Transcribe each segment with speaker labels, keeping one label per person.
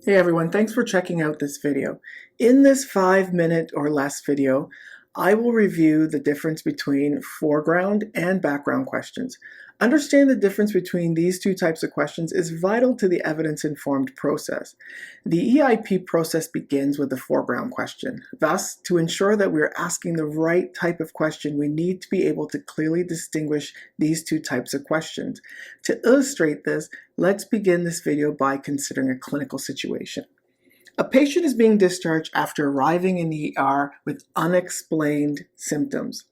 Speaker 1: Hey everyone, thanks for checking out this video. In this 5-minute or less video, I will review the difference between foreground and background questions. Understanding the difference between these two types of questions is vital to the evidence-informed process. The EIP process begins with the foreground question. Thus, to ensure that we're asking the right type of question, we need to be able to clearly distinguish these two types of questions. To illustrate this, let's begin this video by considering a clinical situation. A patient is being discharged after arriving in the ER with unexplained symptoms.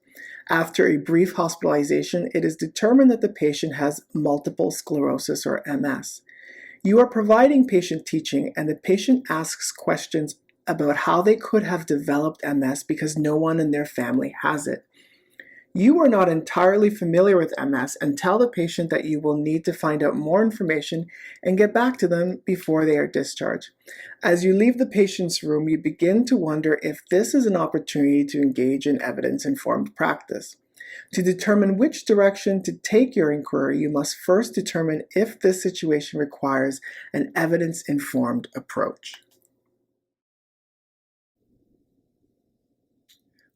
Speaker 1: After a brief hospitalization, it is determined that the patient has multiple sclerosis or MS. You are providing patient teaching, and the patient asks questions about how they could have developed MS because no one in their family has it. You are not entirely familiar with MS and tell the patient that you will need to find out more information and get back to them before they are discharged. As you leave the patient's room, you begin to wonder if this is an opportunity to engage in evidence-informed practice. To determine which direction to take your inquiry, you must first determine if this situation requires an evidence-informed approach.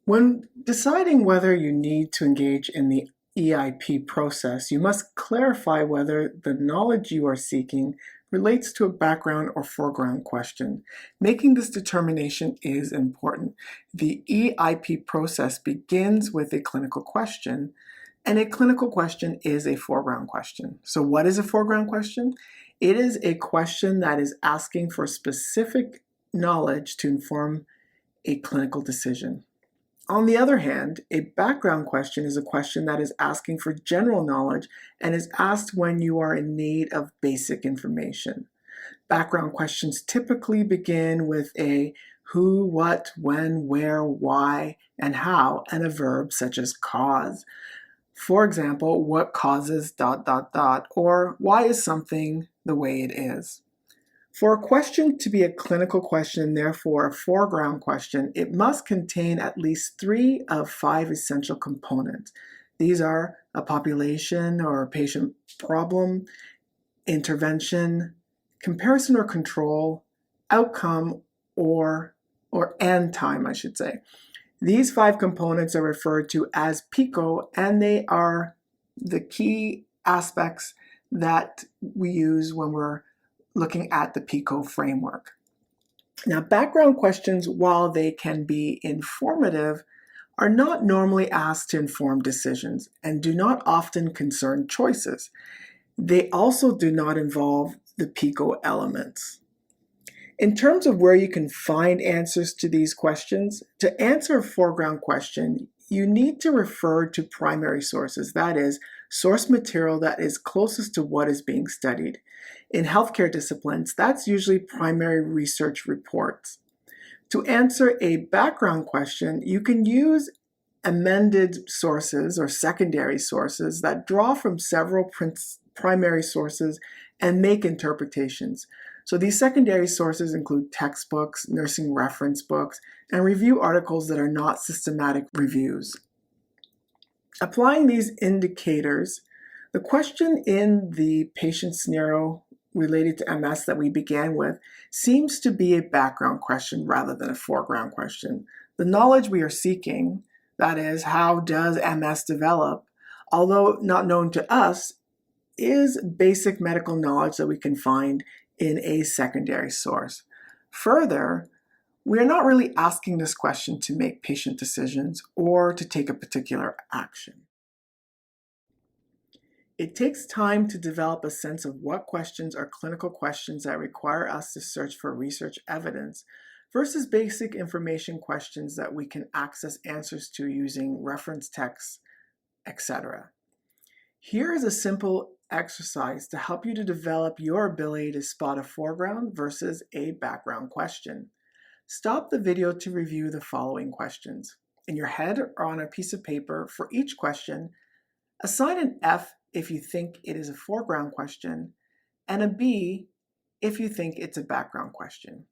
Speaker 1: When deciding whether you need to engage in the EIP process, you must clarify whether the knowledge you are seeking relates to a background or foreground question. Making this determination is important. The EIP process begins with a clinical question, and a clinical question is a foreground question. So what is a foreground question? It is a question that is asking for specific knowledge to inform a clinical decision. On the other hand, a background question is a question that is asking for general knowledge and is asked when you are in need of basic information. Background questions typically begin with a who, what, when, where, why, and how, and a verb such as cause. For example, what causes ... or why is something the way it is? For a question to be a clinical question and therefore a foreground question, it must contain at least 3 of 5 essential components. These are a population or a patient problem, intervention, comparison or control, outcome, and time, I should say. These 5 components are referred to as PICO, and they are the key aspects that we use when we're looking at the PICO framework. Now, background questions, while they can be informative, are not normally asked to inform decisions and do not often concern choices. They also do not involve the PICO elements. In terms of where you can find answers to these questions, to answer a foreground question, you need to refer to primary sources, that is, source material that is closest to what is being studied. In healthcare disciplines, that's usually primary research reports. To answer a background question, you can use amended sources or secondary sources that draw from several primary sources and make interpretations. So these secondary sources include textbooks, nursing reference books, and review articles that are not systematic reviews. Applying these indicators, the question in the patient scenario related to MS that we began with seems to be a background question rather than a foreground question. The knowledge we are seeking, that is, how does MS develop, although not known to us, is basic medical knowledge that we can find in a secondary source. Further, we are not really asking this question to make patient decisions or to take a particular action. It takes time to develop a sense of what questions are clinical questions that require us to search for research evidence versus basic information questions that we can access answers to using reference texts, etc. Here is a simple exercise to help you to develop your ability to spot a foreground versus a background question. Stop the video to review the following questions. In your head or on a piece of paper, for each question, assign an F if you think it is a foreground question, and a B if you think it's a background question.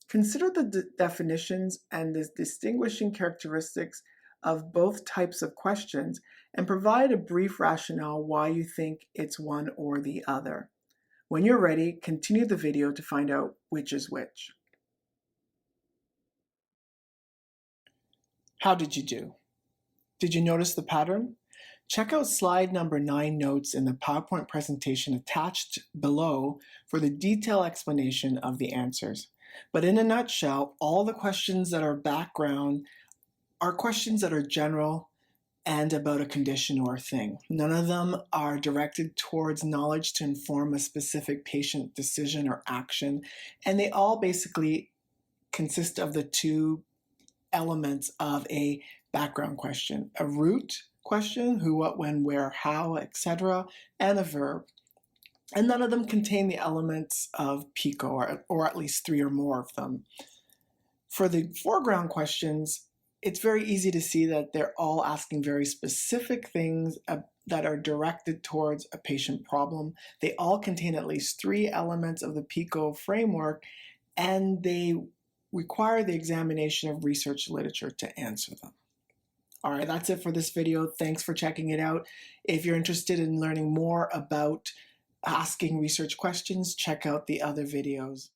Speaker 1: Consider the definitions and the distinguishing characteristics of both types of questions and provide a brief rationale why you think it's one or the other. When you're ready, continue the video to find out which is which. How did you do? Did you notice the pattern? Check out slide number 9 notes in the PowerPoint presentation attached below for the detailed explanation of the answers. But in a nutshell, all the questions that are background are questions that are general and about a condition or a thing. None of them are directed towards knowledge to inform a specific patient decision or action, and they all basically consist of the two elements of a background question: a root question, who, what, when, where, how, etc., and a verb. And none of them contain the elements of PICO, or at least 3 or more of them. For the foreground questions, it's very easy to see that they're all asking very specific things that are directed towards a patient problem. They all contain at least 3 elements of the PICO framework, and they require the examination of research literature to answer them. All right, that's it for this video. Thanks for checking it out. If you're interested in learning more about asking research questions, check out the other videos.